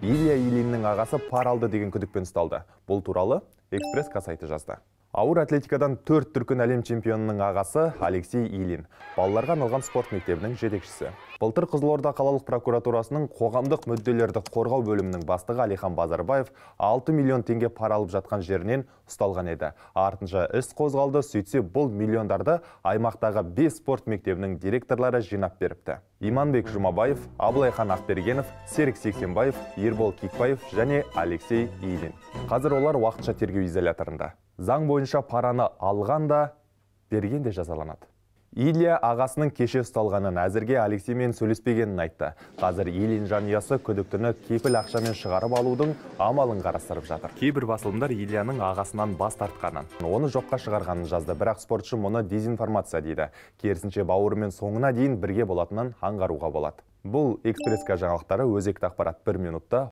Илья Ильиннің ағасы пара алды деген күдікпен ұсталды. Бұл туралы Экспресс-ка сайты жазды. Ауыр атлетикадан 4 дүркін әлем чемпионының ағасы Алексей Ильин, балаларға арналған спорт мектебінің жетекшісі. Былтыр Қызылорда қалалық прокуратурасының қоғамдық мүдделерді қорғау бөлімінің бастығы Алихан Базарбаев 6 миллион теңге пара алып жатқан жерінен ұсталған еді. Артынша іс қозғалды, сөйтсе бұл миллиондарды аймақтағы 5 спорт мектебінің директорлары жинап беріпті. Иманбек Жұмабаев, Абылайхан Ақбергенов, Серік Сексенбаев, Ербол Кикбаев және Алексей Ильин. Қазір олар уақытша тергеу изоляторында. Заң бойынша параны алған да, берген де жазаланады. Илья ағасының кеше ұсталғанын әзірге Алексеймен сөйлеспегенін айтты. Қазір Ильин жанұясы күдіктіні кепіл ақшамен шығарып алудың амалын қарастырып жатыр. Кейбір басылымдар Ильяның ағасынан бас тартқанын, оны жоққа шығарғанын жазды, бірақ спортшы мұны дезинформация дейді. Керісінше бауырымен соңына дейін бірге болатынын аңғаруға болады. Бұл Экспресс-ка жаңалықтары, өзекті ақпарат 1 минутта.